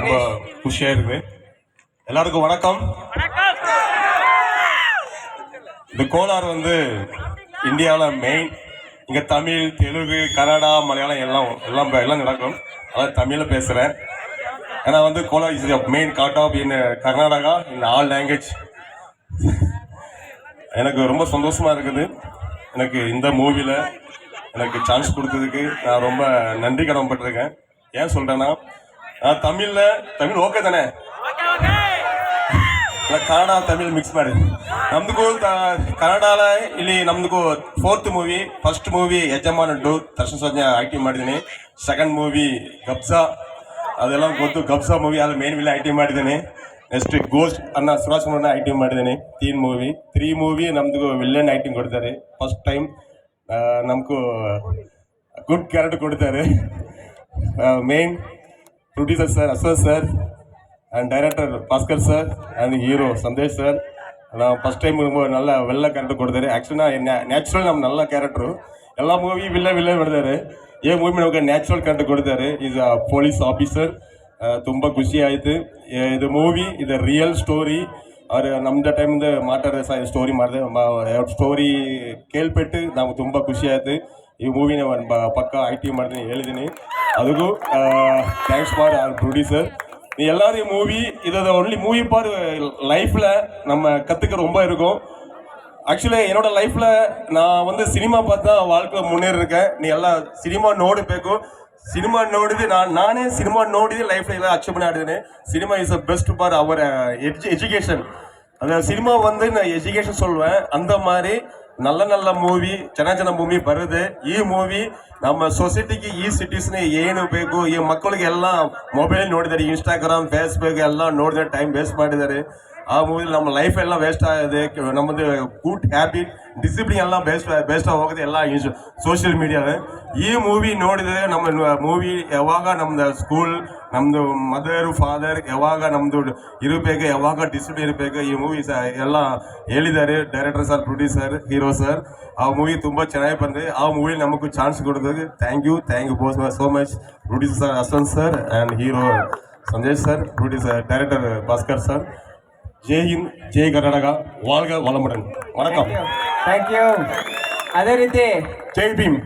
ரொம்ப குஷியா இருக்கு. எல்லாருக்கும் வணக்கம். இந்த கோலார் வந்து இந்தியாவில் மெயின். இங்க தமிழ், தெலுங்கு, கன்னடா, மலையாளம் எல்லாம் நடக்கும். அதாவது தமிழில் பேசுறேன். ஏன்னா வந்து Kolar is main gold of in Karnataka in all language. எனக்கு ரொம்ப சந்தோஷமா இருக்குது. எனக்கு இந்த மூவில எனக்கு சான்ஸ் கொடுத்ததுக்கு நான் ரொம்ப நன்றி கடமைப்பட்டிருக்கேன். ஏன் சொல்றேன்னா, நான் தமிழ் ஓகே தானே, ಕನ್ನಡ ತಮಿಳ್ ಮಿಕ್ಸ್ ಮಾಡಿ ನಮ್ದಕ್ಕೂ ಕನ್ನಡಾಲ ಇಲ್ಲಿ ನಮ್ದಕ್ಕೂ 4th ಮೂವಿ. ಫಸ್ಟ್ ಮೂವಿ ಯಜಮಾನಡ್ಡು ದರ್ಶನ್ ಸರ್ಜಾ ಆಕ್ಟಿಂಗ್ ಮಾಡಿದ್ದೀನಿ. ಸೆಕೆಂಡ್ ಮೂವಿ ಗಬ್ಸಾ, ಅದೆಲ್ಲ ಗೊತ್ತು. ಗಬ್ಸಾ ಮೂವಿ ಅಲ್ಲಿ ಮೇನ್ ವಿಲ್ಲ ಆಕ್ಟಿಂಗ್ ಮಾಡಿದ್ದೀನಿ. ನೆಕ್ಸ್ಟ್ ಗೋಸ್ಟ್ ಅನ್ನ ಸುರಾಜ್ ಕುಮಾರ್ನ ಆಕ್ಟಿಂಗ್ ಮಾಡಿದ್ದೀನಿ. 3 ಮೂವಿ ನಮ್ದು ವಿಲ್ಲನ್ ಆಕ್ಟಿಂಗ್ ಕೊಡ್ತಾರೆ. ಫಸ್ಟ್ ಟೈಮ್ ನಮ್ಗೂ ಗುಡ್ ಕ್ಯಾರೆಕ್ಟರ್ ಕೊಡ್ತಾರೆ. Main producer sir Ashwath sir and director Bhaskar sir and hero Sandesh sir. நான் ஃபஸ்ட் டைம் ரொம்ப நல்ல வெள்ள ಕ್ಯಾರೆಕ್ಟರ್ ಕೊಡ್ತಾರೆ. ಆ್ಯಕ್ಚುಲಿ ನ್ಯಾಚುರಲ್ ನಮ್ಮ நல்ல ಕ್ಯಾರೆಕ್ಟರು. ಎಲ್ಲ ಮೂವಿ ವಿಲ್ಲ ಬಿಡ್ತಾರೆ. ಈ ಮೂವಿ ನಮಗೆ ನ್ಯಾಚುರಲ್ ಕ್ಯಾರೆಕ್ಟರ್ ಕೊಡ್ತಾರೆ. Is a police officer. ತುಂಬ ಖುಷಿ ಆಯಿತು. ಇದು ಮೂವಿ ಇದು ರಿಯಲ್ ಸ್ಟೋರಿ. ಅವ್ರು ನಮ್ದು ಟೈಮಿಂದ ಮಾತಾಡಿದೆ ಸ್ಟೋರಿ ಮಾಡಿದೆ. ಸ್ಟೋರಿ ಕೇಳ್ಬಿಟ್ಟು ನಮ್ಗೆ ತುಂಬ ಖುಷಿ ಆಯಿತು. ಈ ಮೂವಿನ ಪಕ್ಕ ಆಕ್ಟಿಂಗ್ ಮಾಡ್ತೀನಿ ಹೇಳಿದ್ದೀನಿ. ಅದಕ್ಕೂ ಥ್ಯಾಂಕ್ಸ್ ಫಾರ್ ಆರ್ ಪ್ರೊಡ್ಯೂಸರ್. எல்லாரும் மூவி இதை ஒன்லி மூவி பார் லைஃப்ல நம்ம கத்துக்க ரொம்ப இருக்கும். ஆக்சுவலி என்னோட லைஃப்ல நான் வந்து ಸಿನಿಮಾ பார்த்தா வாழ்க்கையில் முன்னேறி இருக்கேன். நீ ಎಲ್ಲ ಸಿನಿಮಾ ನೋಡಬೇಕು. ಸಿನಿಮಾ ನೋಡಿದ್ರೆ ನಾನೇ ಸಿನಿಮಾ ನೋಡಿದ್ರೆ ಲೈಫ್ல ಎಲ್ಲ ಅಚೀವ್ ಮಾಡಿದ್ದೇನೆ. Cinema is a best for our education. அந்த சினிமா வந்து நான் எஜுகேஷன் சொல்லுவேன். அந்த மாதிரி நல்ல ಮೂವಿ ಚೆನ್ನಾಗಿ ಮೂವಿ ಬರುತ್ತೆ. ಈ ಮೂವಿ ನಮ್ಮ ಸೊಸೈಟಿಗೆ ಈ ಸಿಟೀಸ್ನ ಏನು ಬೇಕು, ಈ ಮಕ್ಕಳಿಗೆ ಎಲ್ಲ ಮೊಬೈಲ್ ನೋಡಿದ್ದಾರೆ, ಇನ್ಸ್ಟಾಗ್ರಾಮ್ ಫೇಸ್ಬುಕ್ ಎಲ್ಲ ನೋಡಿದ್ರೆ ಟೈಮ್ ವೇಸ್ಟ್ ಮಾಡಿದ್ದಾರೆ. ಆ ಮೂವಿ ನಮ್ಮ ಲೈಫ್ ಎಲ್ಲ ವೇಸ್ಟ್ ಆಗಿದೆ. ನಮ್ಮದು ಗುಡ್ ಹ್ಯಾಬಿಟ್ ಡಿಸಿಪ್ಲಿನ್ ಎಲ್ಲ ಬೇಸ್ಟ್ ಹೋಗಿದೆ ಎಲ್ಲ ಸೋಷಿಯಲ್ ಮೀಡಿಯಾದ. ಈ ಮೂವಿ ನೋಡಿದರೆ ನಮ್ಮ ಮೂವಿ ಯಾವಾಗ ನಮ್ದು ಸ್ಕೂಲ್, ನಮ್ಮದು ಮದರ್ ಫಾದರ್ ಯಾವಾಗ ನಮ್ಮದು ಇರಬೇಕು, ಯಾವಾಗ ಡಿಸಿಪ್ಲಿನ್ ಇರಬೇಕು, ಈ ಮೂವಿ ಎಲ್ಲ ಹೇಳಿದ್ದಾರೆ director sir, producer, hero sir. ಆ ಮೂವಿ ತುಂಬ ಚೆನ್ನಾಗಿ ಬಂದಿದೆ. ಆ ಮೂವಿ ನಮಗೂ ಚಾನ್ಸ್ ಕೊಡೋದಕ್ಕೆ thank you so much. Producer sir Ashwanth sir and hero Sanjay sir, producer director Bhaskar sir. Jai Hind, Jai Karnataka, வாழ்க வளமுடன். வணக்கம். Thank you. ಅದೇ ರೀತಿ ಜೈ ಭೀಮ್.